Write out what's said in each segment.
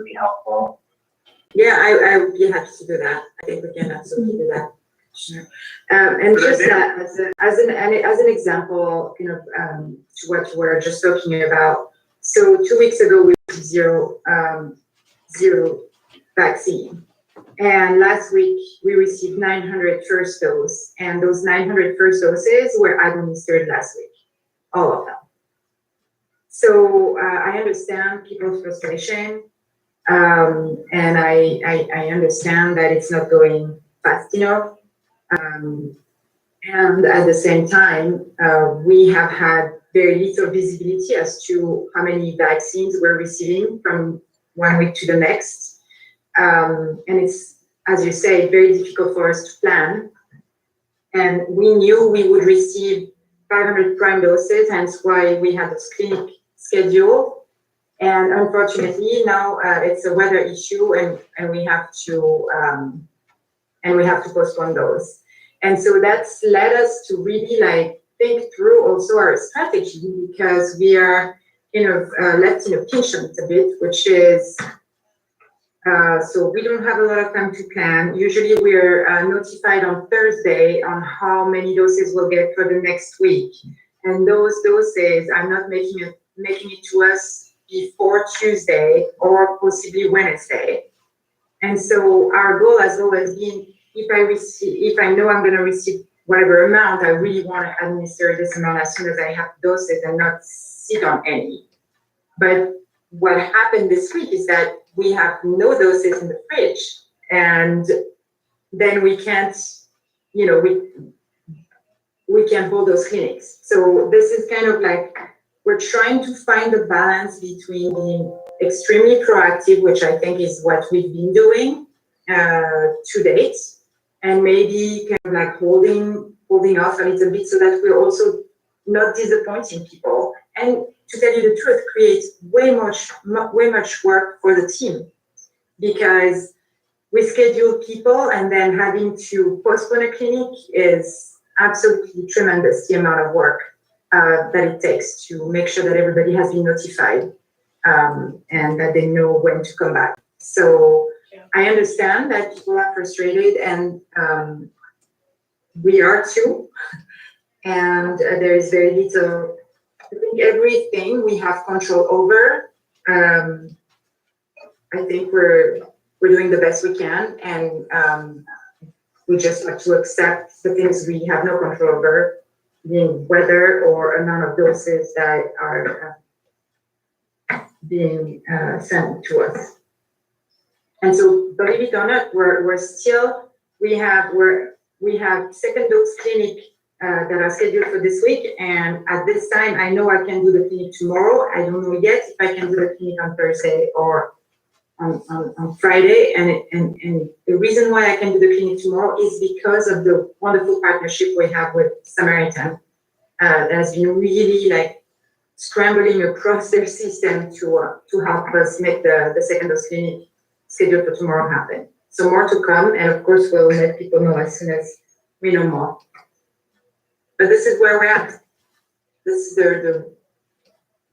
would be helpful. Yeah, I would be happy to do that. I think we can absolutely do that. Sure. And just as an example, to what we're just talking about. So 2 weeks ago we received zero vaccine, and last week we received 900 first dose, and those 900 first doses were administered last week, all of them. So I understand people's frustration, and I understand that it's not going fast enough. And at the same time, we have had very little visibility as to how many vaccines we're receiving from 1 week to the next. And it's, as you say, very difficult for us to plan. And we knew we would receive 500 prime doses, hence why we had this clinic schedule. And unfortunately, now it's a weather issue, and we have to postpone those. And so that's led us to really think through also our strategy, because we are left in a pinch a bit, which is so we don't have a lot of time to plan. Usually we're notified on Thursday on how many doses we'll get for the next week, and those doses are not making it to us before Tuesday or possibly Wednesday. And so our goal has always been, if I know I'm going to receive whatever amount, I really want to administer this amount as soon as I have doses and not sit on any. But what happened this week is that we have no doses in the fridge, and then we can't, we can't hold those clinics. So this is kind of we're trying to find a balance between being extremely proactive, which I think is what we've been doing to date, and maybe kind of holding off a little bit so that we're also not disappointing people. And to tell you the truth, creates way much work for the team, because we schedule people and then having to postpone a clinic is absolutely tremendous, the amount of work that it takes to make sure that everybody has been notified and that they know when to come back. So I understand that people are frustrated, and we are too. And there is very little, I think everything we have control over. I think we're doing the best we can, and we just have to accept the things we have no control over, being weather or amount of doses that are being sent to us. And so, believe it or not, we have second dose clinic that are scheduled for this week, and at this time, I know I can do the clinic tomorrow. I don't know yet if I can do the clinic on Thursday or on Friday. And the reason why I can do the clinic tomorrow is because of the wonderful partnership we have with Samaritan that has been really scrambling across their system to help us make the second dose clinic scheduled for tomorrow happen. So more to come, and of course we'll let people know as soon as we know more. But this is where we're at. This is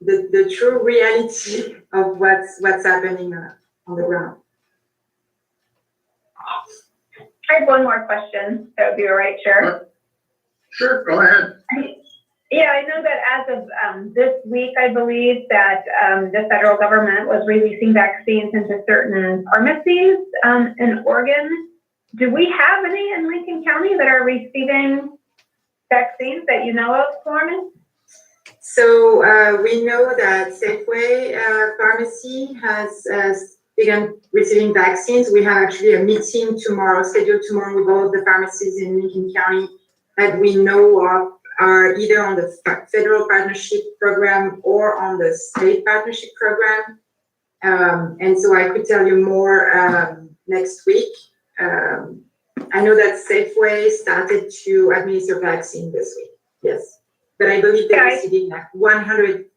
the true reality of what's happening on the ground. I have one more question. That would be all right, Chair? Sure, go ahead. Yeah, I know that as of this week, I believe that the federal government was releasing vaccines into certain pharmacies in Oregon. Do we have any in Lincoln County that are receiving vaccines that you know of, Norman? So we know that Safeway Pharmacy has begun receiving vaccines. We have actually a meeting scheduled tomorrow with all of the pharmacies in Lincoln County that we know of are either on the federal partnership program or on the state partnership program. And so I could tell you more next week. I know that Safeway started to administer vaccine this week, yes. But I believe they're receiving 100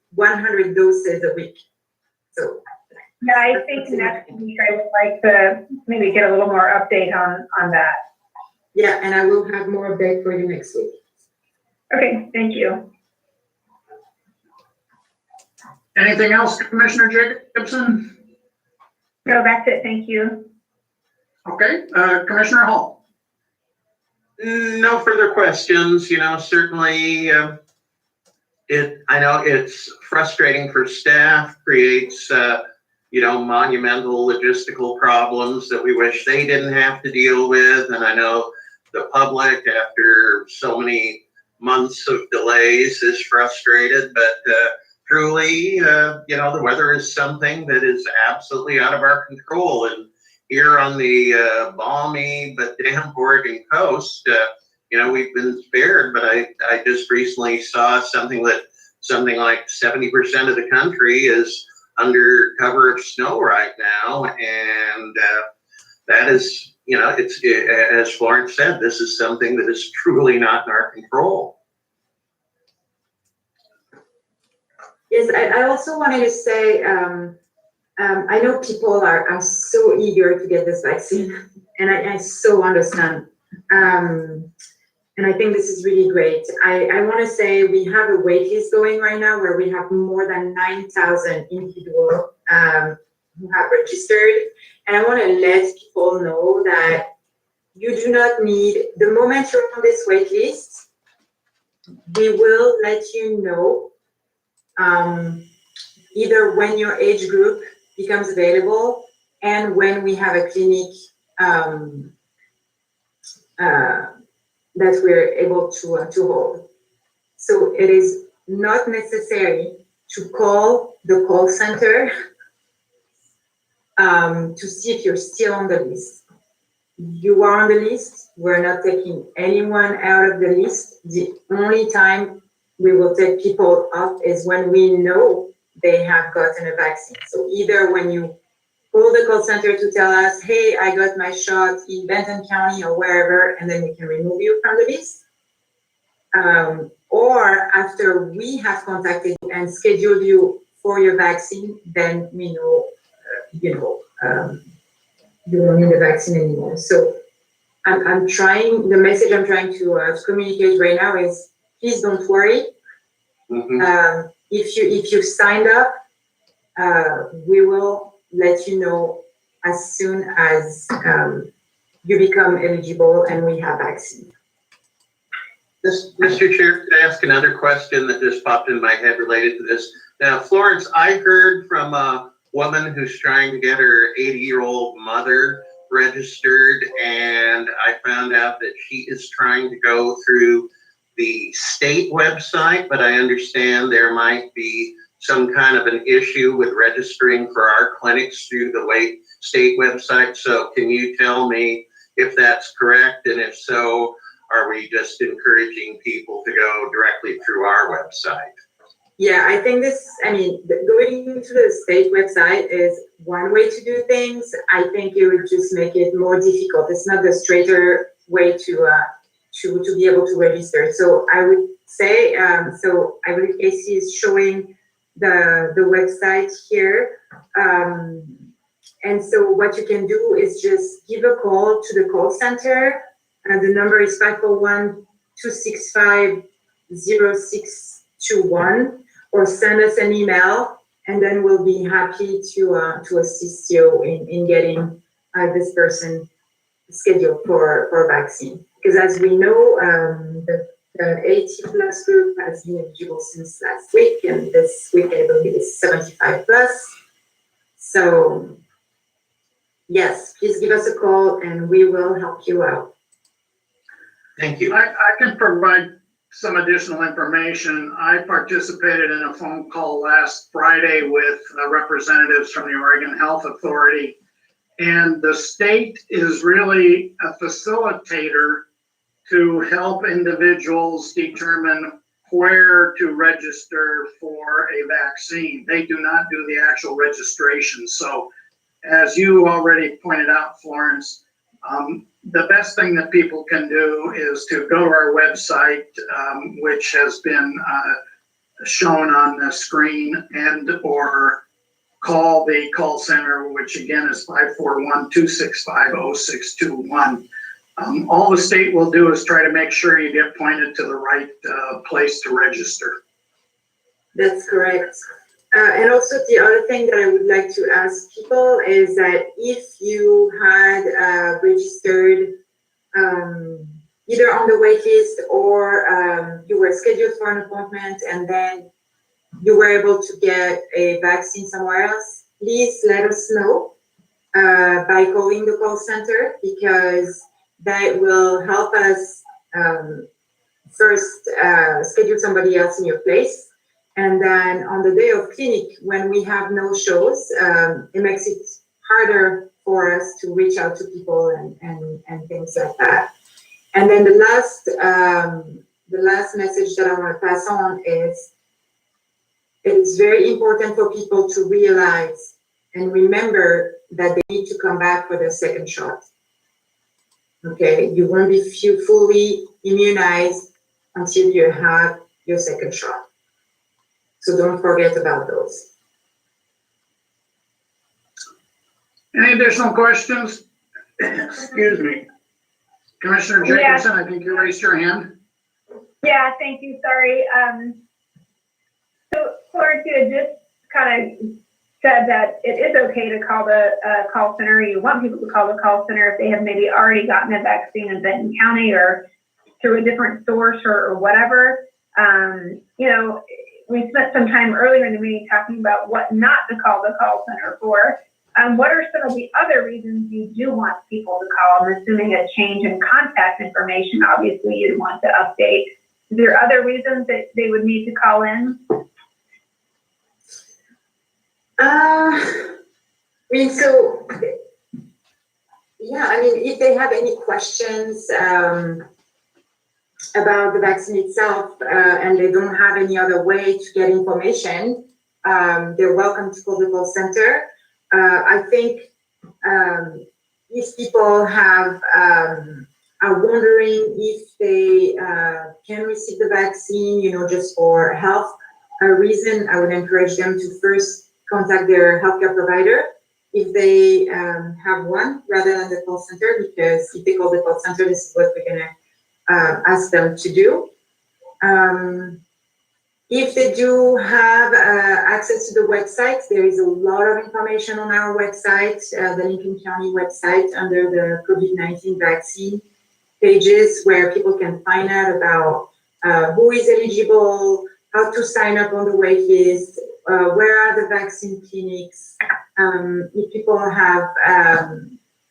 doses a week. So yeah, I think next week I would like to maybe get a little more update on that. Yeah, and I will have more update for you next week. Okay, thank you. Anything else, Commissioner Jacobson? No, that's it. Thank you. Okay, Commissioner Hall. No further questions, certainly, I know it's frustrating for staff, creates, monumental logistical problems that we wish they didn't have to deal with. And I know the public, after so many months of delays, is frustrated, but truly, the weather is something that is absolutely out of our control. And here on the balmy but damp Oregon coast, we've been spared, but I just recently saw something like 70% of the country is under cover of snow right now. And that is, it's, as Florence said, this is something that is truly not in our control. Yes, I also wanted to say, I know people are so eager to get this vaccine, and I so understand. And I think this is really great. I want to say we have a wait list going right now where we have more than 9,000 individuals who have registered. And I want to let people know that you do not need, the moment you're on this wait list, we will let you know either when your age group becomes available and when we have a clinic that we're able to hold. So it is not necessary to call the call center to see if you're still on the list. You are on the list. We're not taking anyone out of the list. The only time we will take people off is when we know they have gotten a vaccine. So either when you call the call center to tell us, hey, I got my shot in Benton County or wherever, and then we can remove you from the list. Or after we have contacted you and scheduled you for your vaccine, then we know, you don't need the vaccine anymore. So I'm trying, the message I'm trying to communicate right now is, please don't worry. Mm-hmm. If you've signed up, we will let you know as soon as you become eligible and we have vaccine. Mr. Chair, could I ask another question that just popped in my head related to this? Now, Florence, I heard from a woman who's trying to get her 80-year-old mother registered, and I found out that she is trying to go through the state website, but I understand there might be some kind of an issue with registering for our clinics through the state website. So can you tell me if that's correct? And if so, are we just encouraging people to go directly through our website? Yeah, I think going to the state website is one way to do things. I think it would just make it more difficult. It's not the straighter way to be able to register. So I would say, so I believe Casey is showing the website here. And so what you can do is just give a call to the call center, and the number is 541-265-0621, or send us an email, and then we'll be happy to assist you in getting this person scheduled for vaccine. Because as we know, the 80+ group has been eligible since last week, and this week I believe is 75+. So yes, please give us a call and we will help you out. Thank you. I can provide some additional information. I participated in a phone call last Friday with representatives from the Oregon Health Authority, and the state is really a facilitator to help individuals determine where to register for a vaccine. They do not do the actual registration. So as you already pointed out, Florence, the best thing that people can do is to go to our website, which has been shown on the screen, and or call the call center, which again is 541-265-0621. All the state will do is try to make sure you get pointed to the right place to register. That's correct. And also the other thing that I would like to ask people is that if you had registered either on the wait list or you were scheduled for an appointment and then you were able to get a vaccine somewhere else, please let us know by calling the call center, because that will help us first schedule somebody else in your place. And then on the day of clinic, when we have no shows, it makes it harder for us to reach out to people and things like that. And then the last message that I want to pass on is it's very important for people to realize and remember that they need to come back for their second shot. Okay, you won't be fully immunized until you have your second shot. So don't forget about those. Any additional questions? Excuse me. Commissioner Jacobson, I think you raised your hand. Yeah, thank you, sorry. So Florentia just kind of said that it is okay to call the call center. You want people to call the call center if they have maybe already gotten a vaccine in Benton County or through a different source or whatever. You know, we spent some time earlier in the meeting talking about what not to call the call center for. What are some of the other reasons you do want people to call? I'm assuming a change in contact information, obviously you'd want to update. Is there other reasons that they would need to call in? If they have any questions about the vaccine itself and they don't have any other way to get information, they're welcome to call the call center. I think if people are wondering if they can receive the vaccine, just for health reason, I would encourage them to first contact their healthcare provider if they have one, rather than the call center, because if they call the call center, this is what we're gonna ask them to do. If they do have access to the website, there is a lot of information on our website, the Lincoln County website, under the COVID-19 vaccine pages, where people can find out about who is eligible, how to sign up on the wait list, where are the vaccine clinics, if people have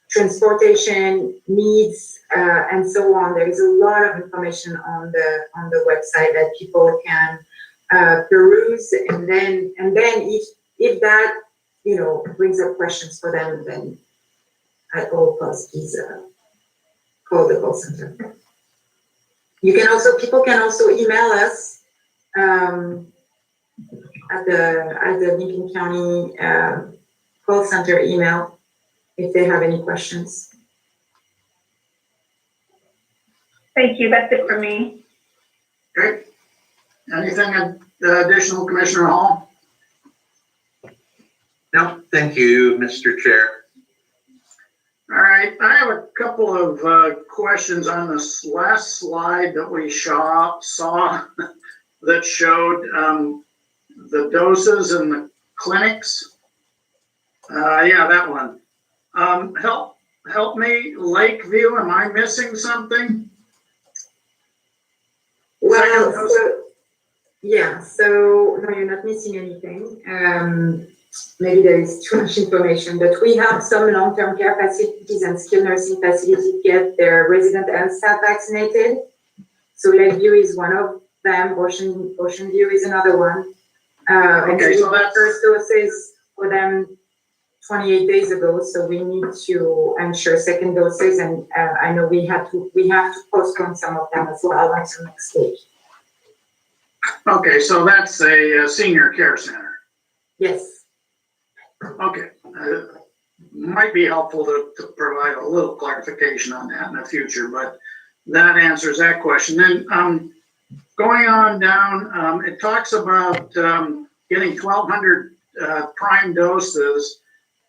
transportation needs, and so on. There is a lot of information on the website that people can peruse, and then if that brings up questions for them, then at all costs, please call the call center. People can also email us at the Lincoln County call center email if they have any questions. Thank you, that's it for me. Okay. Anything additional, Commissioner Hall? No, thank you, Mr. Chair. All right, I have a couple of questions on this last slide that we saw that showed the doses and the clinics. Yeah, that one. Help me, Lakeview, am I missing something? Well, so no, you're not missing anything. Maybe there is too much information, but we have some long-term care facilities and skilled nursing facilities get their resident and staff vaccinated. So Lakeview is one of them. Ocean View is another one. Okay, so that's first doses for them 28 days ago. So we need to ensure second doses, and I know we have to postpone some of them as well until next week. okay. So that's a senior care center. Yes. Okay, might be helpful to provide a little clarification on that in the future, but that answers that question. Then going on down, it talks about getting 1,200 prime doses,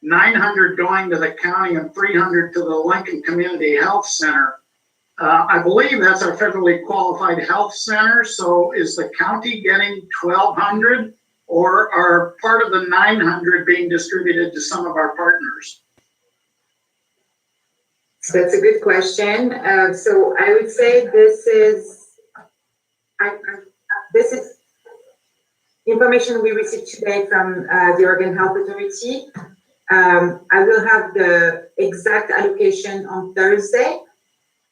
900 going to the county and 300 to the Lincoln Community Health Center. I believe that's our federally qualified health center. So is the county getting 1,200? or are part of the 900 being distributed to some of our partners? So that's a good question. So I would say this is information we received today from the Oregon Health Authority. I will have the exact allocation on Thursday.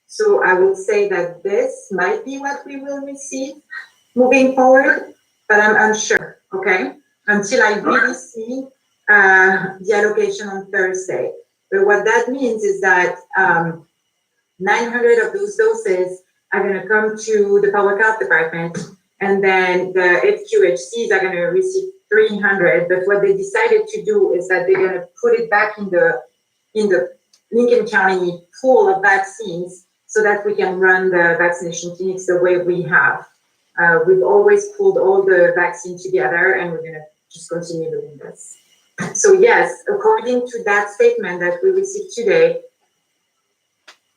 So I would say that this might be what we will receive moving forward, but I'm unsure, okay? Until I really see the allocation on Thursday. But what that means is that 900 of those doses are gonna come to the public health department, and then the FQHCs are gonna receive 300, but what they decided to do is that they're gonna put it back in the Lincoln County pool of vaccines so that we can run the vaccination clinics the way we have. We've always pulled all the vaccine together, and we're gonna just continue doing this. So yes, according to that statement that we received today,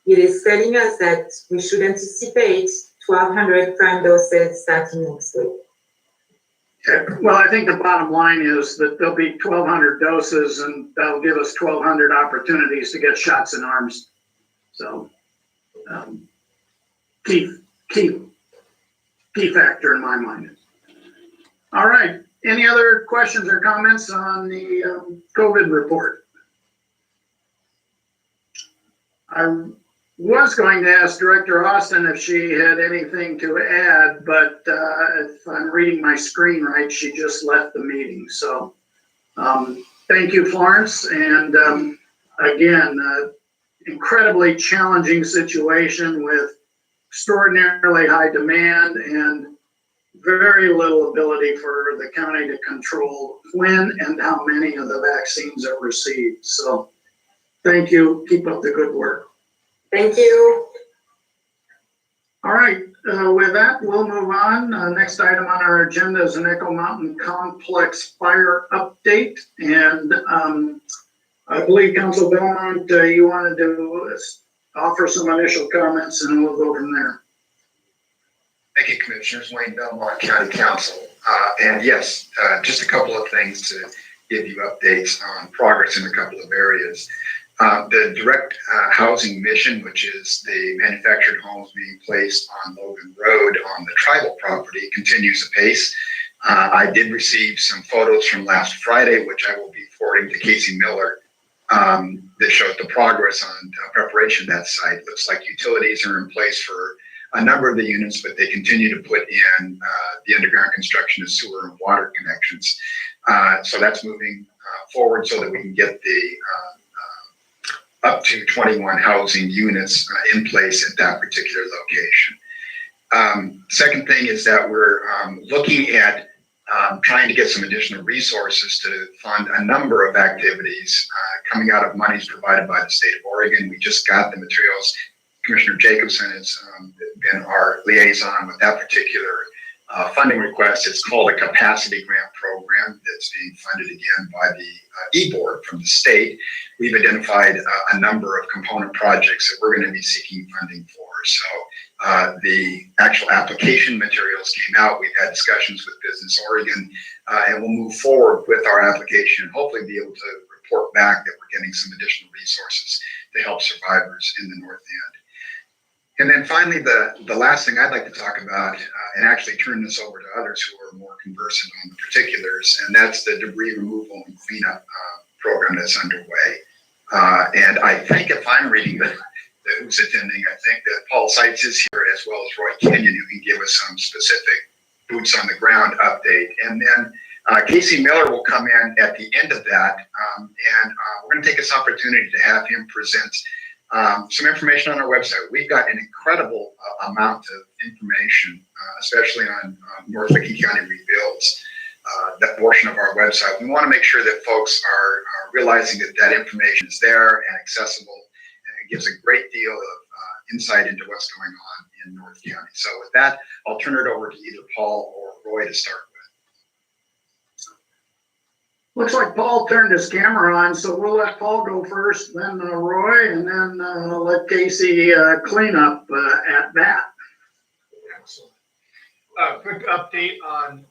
it is telling us that we should anticipate 1,200 prime doses starting next week. Okay. Well, I think the bottom line is that there'll be 1,200 doses, and that'll give us 1,200 opportunities to get shots in arms. So, key factor in my mind. All right. Any other questions or comments on the COVID report? I was going to ask Director Austin if she had anything to add, but if I'm reading my screen right, she just left the meeting. So thank you, Florence. And again, incredibly challenging situation with extraordinarily high demand and very little ability for the county to control when and how many of the vaccines are received. So thank you. Keep up the good work. Thank you. All right, with that, we'll move on. Next item on our agenda is an Echo Mountain Complex fire update. And I believe Council Belmont, you wanted to offer some initial comments, and we'll go from there. Thank you, Commissioners. Wayne Belmont, County Council. And yes, just a couple of things to give you updates on progress in a couple of areas. The direct housing mission, which is the manufactured homes being placed on Logan Road on the tribal property, continues apace. I did receive some photos from last Friday, which I will be forwarding to Casey Miller, that showed the progress on preparation of that site. Looks like utilities are in place for a number of the units, but they continue to put in the underground construction of sewer and water connections. So that's moving forward so that we can get the up to 21 housing units in place at that particular location. Second thing is that we're looking at trying to get some additional resources to fund a number of activities coming out of monies provided by the state of Oregon. We just got the materials. Commissioner Jacobson has been our liaison with that particular funding request. It's called a capacity grant program that's being funded again by the E-Board from the state. We've identified a number of component projects that we're going to be seeking funding for. So the actual application materials came out. We've had discussions with Business Oregon, and we'll move forward with our application and hopefully be able to report back that we're getting some additional resources to help survivors in the North End. And then finally, the last thing I'd like to talk about, and actually turn this over to others who are more conversant on the particulars, and that's the debris removal and cleanup program that's underway. And I think if I'm reading who's attending, I think that Paul Seitz is here as well as Roy Kenyon, who can give us some specific boots on the ground update. And then Casey Miller will come in at the end of that, and we're going to take this opportunity to have him present some information on our website. We've got an incredible amount of information, especially on North Licking County rebuilds, that portion of our website. We want to make sure that folks are realizing that that information is there and accessible, and it gives a great deal of insight into what's going on in North County. So with that, I'll turn it over to either Paul or Roy to start with. Looks like Paul turned his camera on, so we'll let Paul go first, then Roy, and then let Casey clean up at that. Excellent. A quick update on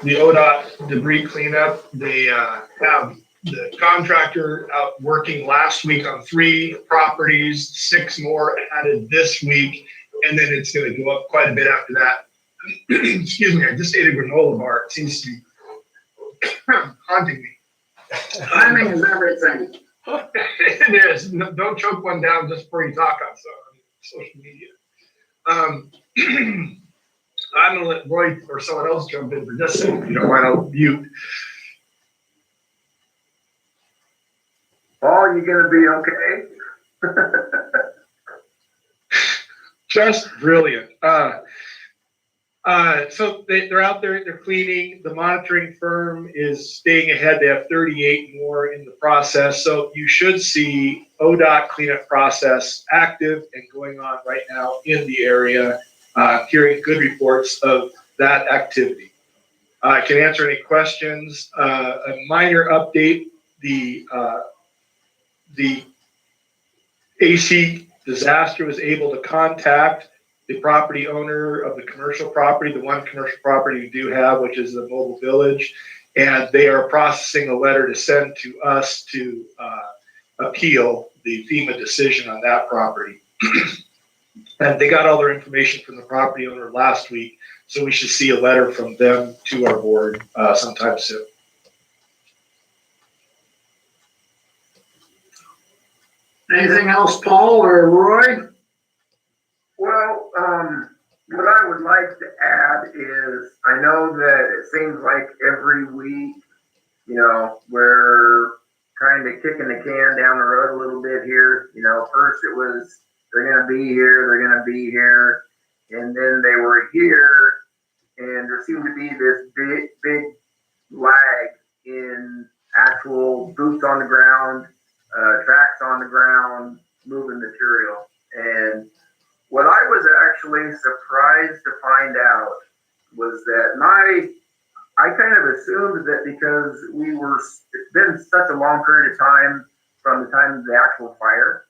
the ODOT debris cleanup. They have the contractor out working last week on 3 properties, 6 more added this week, and then it's going to go up quite a bit after that. Excuse me, I just ate a granola bar. It seems to be haunting me. Timing is everything. It is. No, don't choke one down just before you talk on social media. I'm gonna let Roy or someone else jump in for just a second. If you don't mind, I'll mute. Paul, you gonna be okay? Just brilliant. So they're out there, they're cleaning. The monitoring firm is staying ahead. They have 38 more in the process. So you should see ODOT cleanup process active and going on right now in the area, hearing good reports of that activity. I can answer any questions. A minor update, the AC Disaster was able to contact the property owner of the commercial property, the one commercial property we do have, which is the Mobile Village, and they are processing a letter to send to us to appeal the FEMA decision on that property. And they got all their information from the property owner last week, so we should see a letter from them to our board sometime soon. Anything else, Paul or Roy? Well, what I would like to add is, I know that it seems like every week, you know, we're kind of kicking the can down the road a little bit here. You know, first it was, they're going to be here, they're going to be here. And then they were here, and there seemed to be this big lag in actual boots on the ground, tracks on the ground, moving material. And what I was actually surprised to find out was that I kind of assumed that because it's been such a long period of time from the time of the actual fire,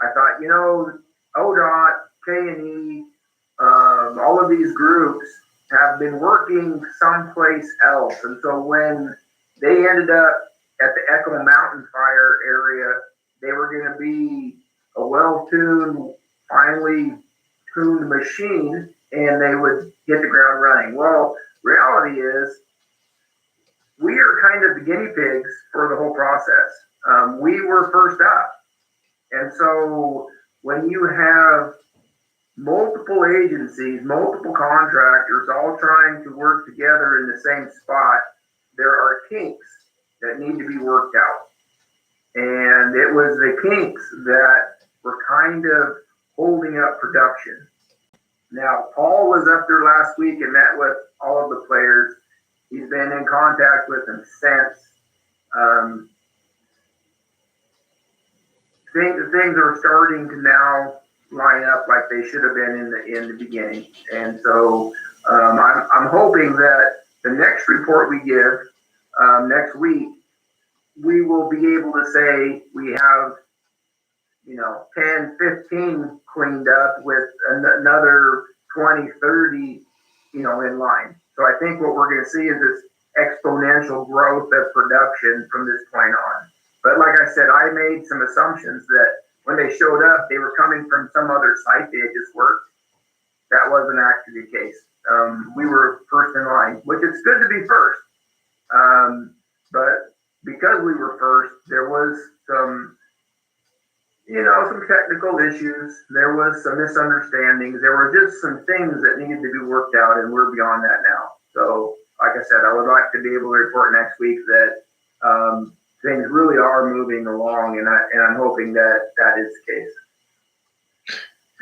I thought, you know, ODOT, K&E, all of these groups have been working someplace else. And so when they ended up at the Echo Mountain fire area, they were going to be a well-tuned, finely tuned machine, and they would hit the ground running. Well, reality is, we are kind of the guinea pigs for the whole process. We were first up. And so when you have multiple agencies, multiple contractors all trying to work together in the same spot, there are kinks that need to be worked out. And it was the kinks that were kind of holding up production. Now, Paul was up there last week and met with all of the players. He's been in contact with them since. Things are starting to now line up like they should have been in the beginning. And so I'm hoping that the next report we give next week, we will be able to say we have, 10, 15 cleaned up with another 20, 30, in line. So I think what we're going to see is this exponential growth of production from this point on. But like I said, I made some assumptions that when they showed up, they were coming from some other site they had just worked. That wasn't actually the case. We were first in line, which is good to be first. But because we were first, there was some technical issues. There was some misunderstandings. There were just some things that needed to be worked out, and we're beyond that now. So, like I said, I would like to be able to report next week that things really are moving along, and I'm hoping that that is the case.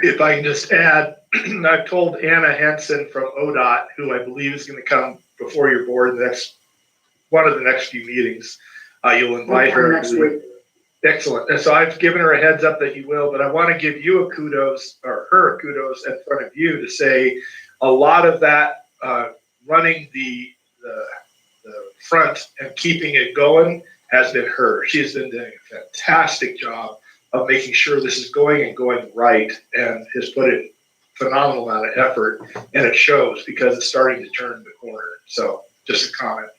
If I can just add, I've told Anna Henson from ODOT, who I believe is going to come before your board one of the next few meetings. You'll invite her next week. Excellent. And so I've given her a heads up that you will, but I want to give you a kudos, or her a kudos in front of you to say a lot of that running the front and keeping it going has been her. She's been doing a fantastic job of making sure this is going and going right, and has put in phenomenal amount of effort, and it shows because it's starting to turn the corner. So just a comment.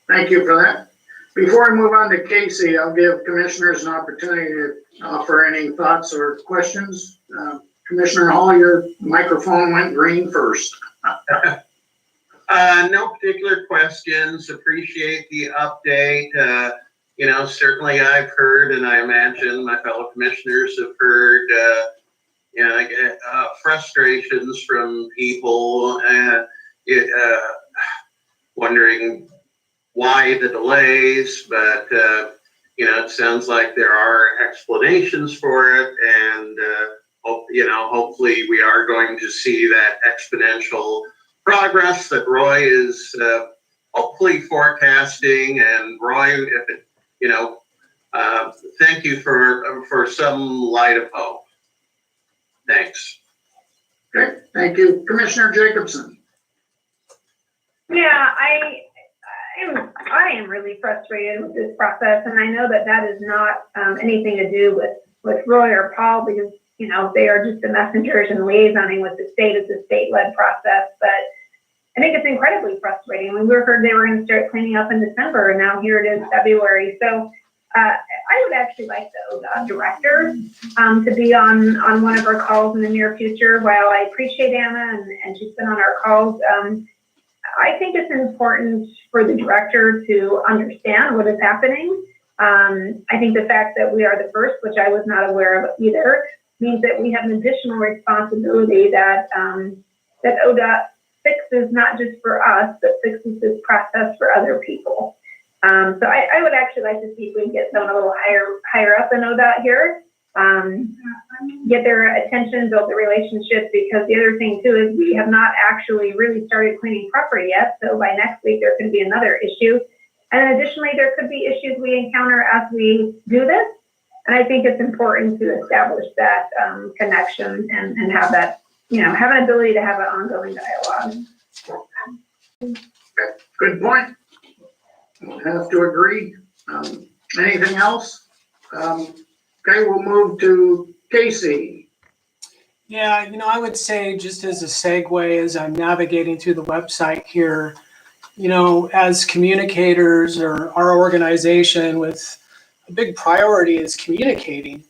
Thank you for that. Before I move on to Casey, I'll give commissioners an opportunity to offer any thoughts or questions. Commissioner Hall, your microphone went green first. No particular questions. Appreciate the update. Certainly I've heard, and I imagine my fellow commissioners have heard, frustrations from people and wondering why the delays, but it sounds like there are explanations for it, and hopefully we are going to see that exponential progress that Roy is hopefully forecasting. And Roy, thank you for some light of hope. Thanks. Okay, thank you. Commissioner Jacobson. Yeah, I am really frustrated with this process, and I know that is not anything to do with Roy or Paul, because they are just the messengers and liaisoning with the state. It's a state-led process, but I think it's incredibly frustrating. When we heard they were going to start cleaning up in December, and now here it is February. So I would actually like the ODOT director to be on one of our calls in the near future. While I appreciate Anna and she's been on our calls, I think it's important for the director to understand what is happening. I think the fact that we are the first, which I was not aware of either, means that we have an additional responsibility that that ODOT fixes not just for us, but fixes this process for other people. So I would actually like to see if we can get someone a little higher up in ODOT here, get their attention, build the relationship, because the other thing too is we have not actually really started cleaning property yet. So by next week, there could be another issue. And then additionally, there could be issues we encounter as we do this. And I think it's important to establish that connection and have that, have an ability to have an ongoing dialogue. Good point. We'll have to agree. Anything else? Okay, we'll move to Casey. Yeah, I would say, just as a segue, as I'm navigating through the website here, as communicators, or our organization, with a big priority is communicating.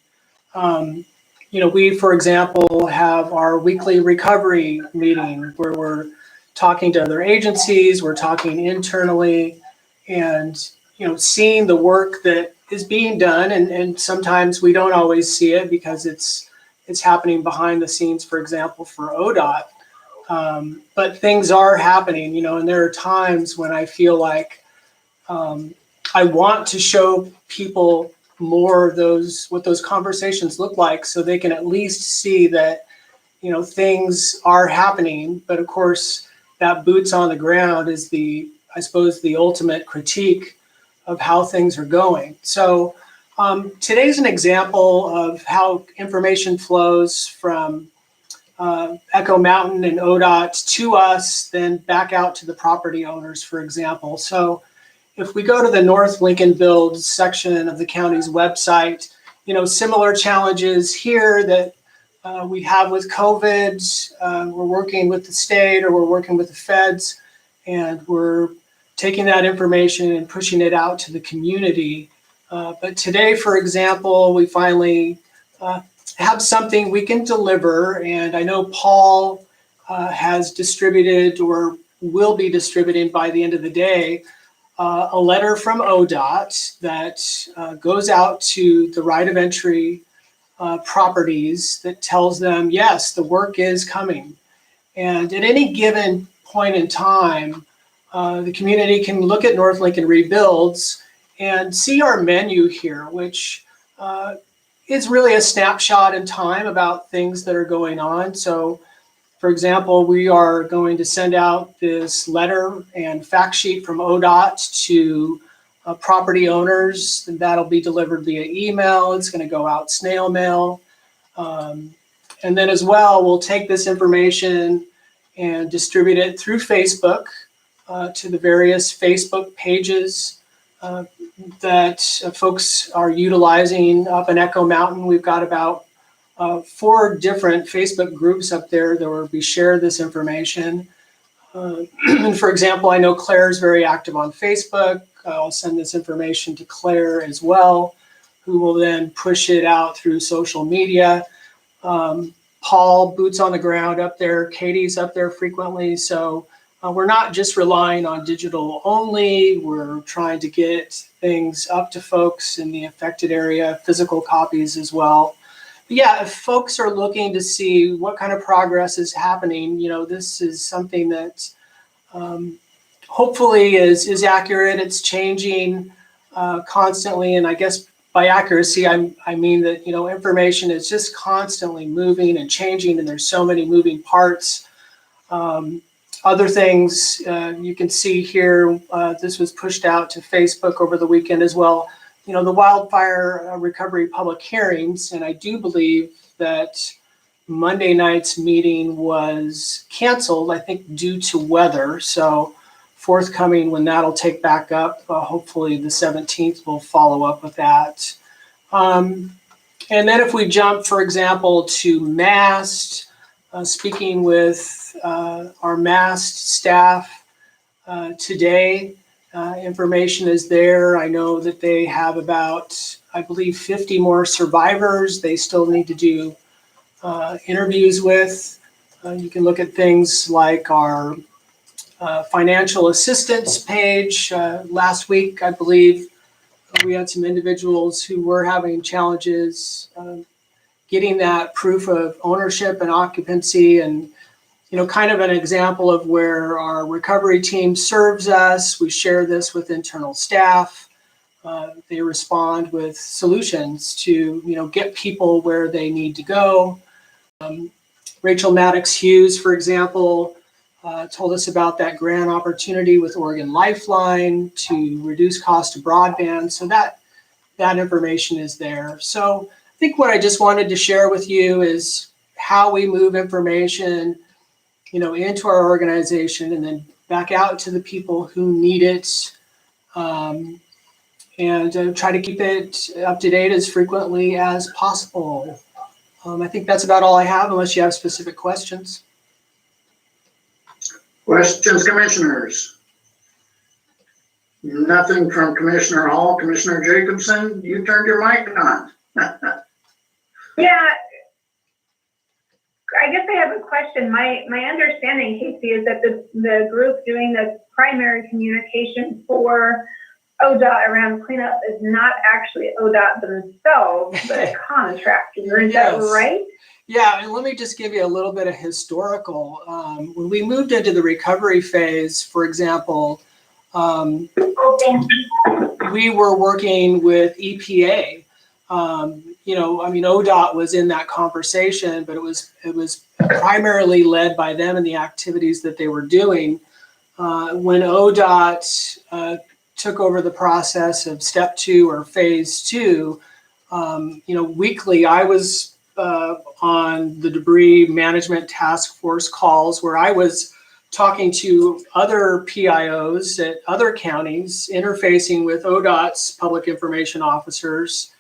We, for example, have our weekly recovery meeting where we're talking to other agencies, we're talking internally, and seeing the work that is being done, and sometimes we don't always see it because it's happening behind the scenes, for example, for ODOT. But things are happening, and there are times when I feel like I want to show people more of what those conversations look like, so they can at least see that, things are happening. But of course, that boots on the ground is I suppose the ultimate critique of how things are going. So today's an example of how information flows from Echo Mountain and ODOT to us, then back out to the property owners, for example. So if we go to the North Lincoln Builds section of the county's website, similar challenges here that we have with COVID. We're working with the state, or we're working with the feds, and we're taking that information and pushing it out to the community. But today, for example, we finally have something we can deliver. And I know Paul has distributed, or will be distributing by the end of the day, a letter from ODOT that goes out to the right of entry properties that tells them, yes, the work is coming. And at any given point in time, the community can look at North Lincoln Rebuilds and see our menu here, which is really a snapshot in time about things that are going on. So, for example, we are going to send out this letter and fact sheet from ODOT to property owners, and that'll be delivered via email. It's going to go out snail mail. And then as well, we'll take this information and distribute it through Facebook to the various Facebook pages that folks are utilizing up in Echo Mountain. We've got about 4 different Facebook groups up there that where we share this information. And for example, I know Claire's very active on Facebook. I'll send this information to Claire as well, who will then push it out through social media. Paul, boots on the ground up there. Katie's up there frequently. So we're not just relying on digital only. We're trying to get things up to folks in the affected area, physical copies as well. But yeah, if folks are looking to see what kind of progress is happening, this is something that hopefully is accurate. It's changing constantly. And I guess by accuracy, I mean that, information is just constantly moving and changing, and there's so many moving parts. Other things you can see here, this was pushed out to Facebook over the weekend as well. The wildfire recovery public hearings, and I do believe that Monday night's meeting was canceled, I think due to weather. So forthcoming when that'll take back up, hopefully the 17th will follow up with that. And then if we jump, for example, to MAST, speaking with our MAST staff today, information is there. I know that they have about, I believe, 50 more survivors they still need to do interviews with. You can look at things like our financial assistance page. Last week, I believe, we had some individuals who were having challenges getting that proof of ownership and occupancy, and kind of an example of where our recovery team serves us. We share this with internal staff. They respond with solutions to get people where they need to go. Rachel Maddox Hughes, for example, told us about that grant opportunity with Oregon Lifeline to reduce cost of broadband. So that information is there. So I think what I just wanted to share with you is how we move information, into our organization and then back out to the people who need it, and try to keep it up to date as frequently as possible. I think that's about all I have, unless you have specific questions. Questions, commissioners? Nothing from Commissioner Hall. Commissioner Jacobson, you turned your mic on. Yeah, I guess I have a question. My understanding, Casey, is that the group doing the primary communication for ODOT around cleanup is not actually ODOT themselves, but a contractor. Is that right? Yeah, and let me just give you a little bit of historical. When we moved into the recovery phase, for example, we were working with EPA. ODOT was in that conversation, but it was primarily led by them and the activities that they were doing. When ODOT took over the process of step 2 or phase 2, weekly I was on the debris management task force calls where I was talking to other PIOs at other counties, interfacing with ODOT's public information officers.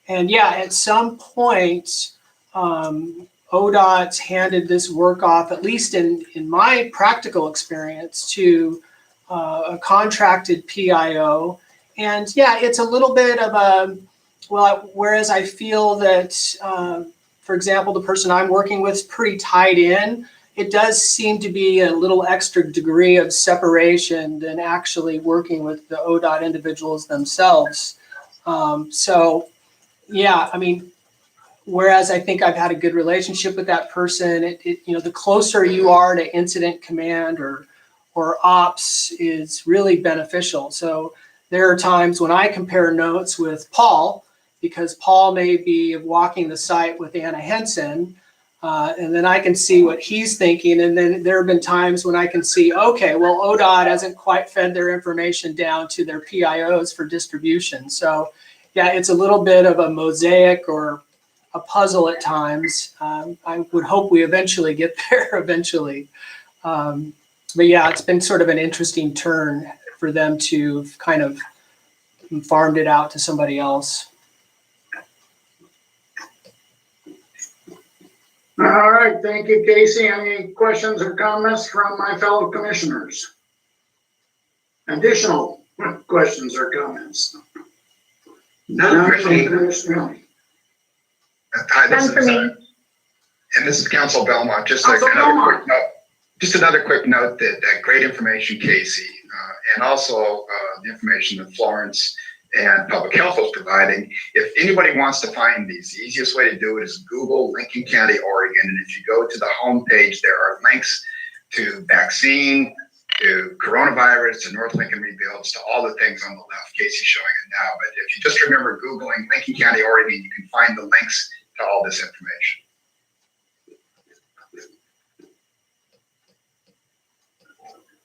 And yeah, at some point, ODOT handed this work off, at least in my practical experience, to a contracted PIO. And yeah, it's a little bit of whereas I feel that, for example, the person I'm working with is pretty tied in, it does seem to be a little extra degree of separation than actually working with the ODOT individuals themselves. Yeah, whereas I think I've had a good relationship with that person, the closer you are to incident command or ops is really beneficial. So there are times when I compare notes with Paul, because Paul may be walking the site with Anna Henson, and then I can see what he's thinking. And then there have been times when I can see, okay, well, ODOT hasn't quite fed their information down to their PIOs for distribution. So yeah, it's a little bit of a mosaic or a puzzle at times. I would hope we eventually get there eventually. But yeah, it's been sort of an interesting turn for them to kind of farmed it out to somebody else. All right, thank you, Casey. Any questions or comments from my fellow commissioners? Additional questions or comments? None for me. Commissioner. Hi, this None for is, me. and this is Council Belmont. Council Belmont. Just another quick note that great information, Casey, and also the information that Florence and Public Health was providing. If anybody wants to find these, the easiest way to do it is Google Lincoln County, Oregon. And if you go to the homepage, there are links to vaccine, to coronavirus, to North Lincoln Rebuilds, to all the things on the left. Casey's showing it now. But if you just remember Googling Lincoln County, Oregon, you can find the links to all this information.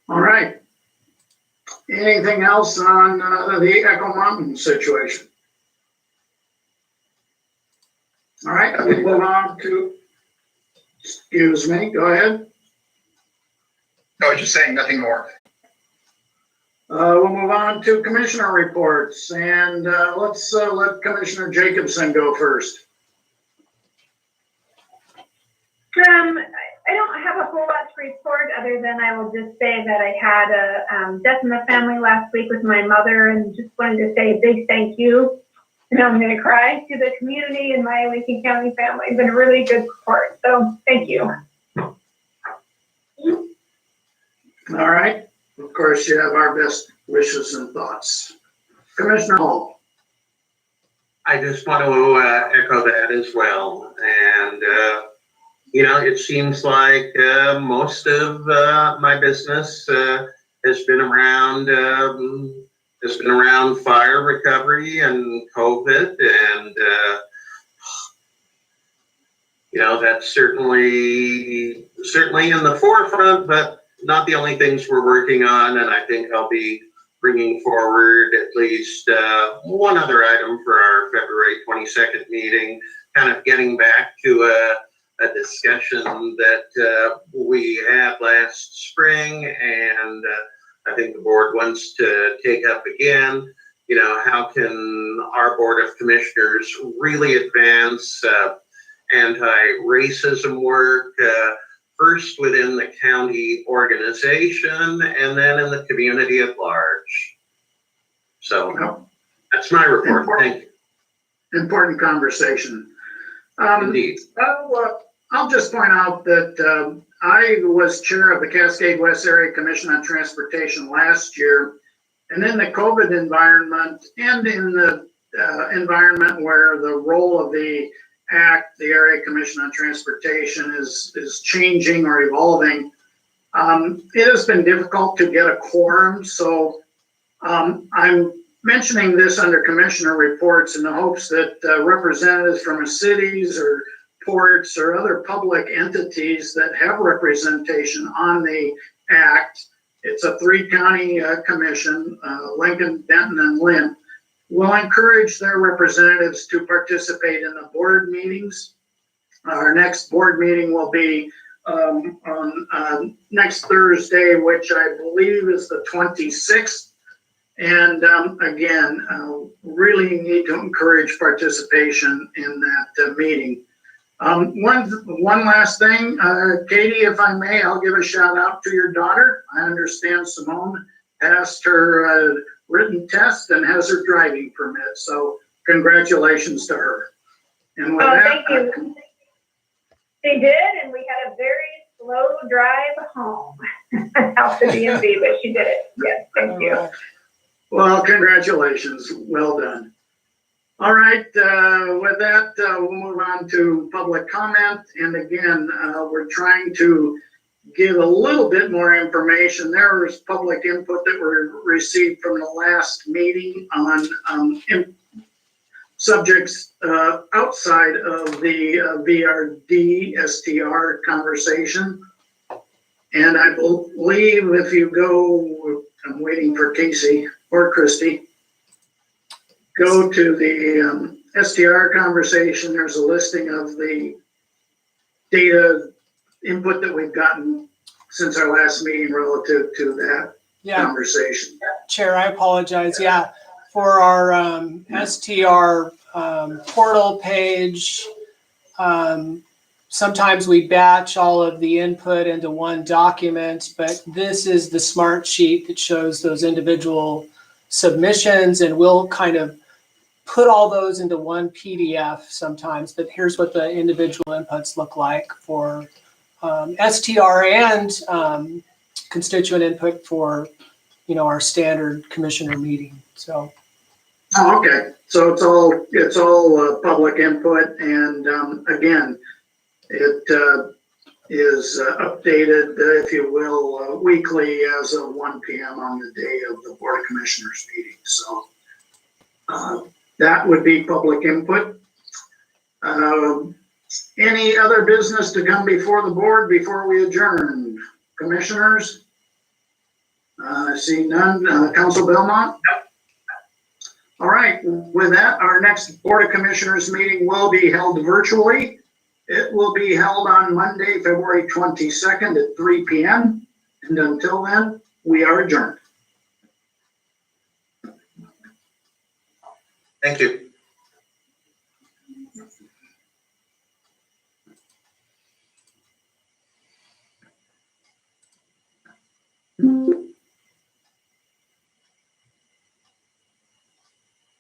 All right. Anything else on the Echo Mountain situation? All right, we move on to, excuse me, go ahead. No, just saying nothing more. We'll move on to commissioner reports, and let's let Commissioner Jacobson go first. I don't have a whole lot to report other than I will just say that I had a death in the family last week with my mother, and just wanted to say a big thank you. And I'm going to cry to the community and my Lincoln County family. It's been a really good support. So thank you. All right. Of course, you have our best wishes and thoughts. Commissioner Hall. I just want to echo that as well. And, you know, it seems like most of my business has been around fire recovery and COVID, and you know, that's certainly in the forefront, but not the only things we're working on. And I think I'll be bringing forward at least one other item for our February 22nd meeting, kind of getting back to a discussion that we had last spring, and I think the board wants to take up again. You know, how can our Board of Commissioners really advance anti-racism work, first within the county organization and then in the community at large? So that's my report. Thank you. Important conversation. Indeed. I'll just point out that I was chair of the Cascade West Area Commission on Transportation last year. And in the COVID environment and in the environment where the role of the ACT, the Area Commission on Transportation, is changing or evolving, it has been difficult to get a quorum. So I'm mentioning this under commissioner reports in the hopes that representatives from cities or ports or other public entities that have representation on the ACT, it's a 3-county commission, Lincoln, Denton, and Lynn, will encourage their representatives to participate in the board meetings. Our next board meeting will be on next Thursday, which I believe is the 26th. And again, really need to encourage participation in that meeting. One last thing, Katie, if I may, I'll give a shout out to your daughter. I understand Simone passed her written test and has her driving permit. So congratulations to her. And with that, thank you. They did, and we had a very slow drive home out to DMV, but she did it. Yes, thank you. Well, congratulations. Well done. All right, with that, we'll move on to public comment. And again, we're trying to give a little bit more information. There was public input that were received from the last meeting on subjects outside of the VRD STR conversation. And I believe if you go, I'm waiting for Casey or Christy, go to the STR conversation. There's a listing of the data input that we've gotten since our last meeting relative to that conversation. Chair, I apologize. Yeah, for our STR portal page, sometimes we batch all of the input into one document, but this is the smart sheet that shows those individual submissions, and we'll kind of put all those into one PDF sometimes, but here's what the individual inputs look like for STR and constituent input for, our standard commissioner meeting. So. Oh, okay, so it's all public input, and again, it is updated, if you will, weekly as of 1 p.m. on the day of the Board of Commissioners meeting. So that would be public input. Any other business to come before the board before we adjourn? Commissioners? See none. Council Belmont? All right, with that, our next Board of Commissioners meeting will be held virtually. It will be held on Monday, February 22nd at 3 p.m. And until then, we are adjourned. Thank you.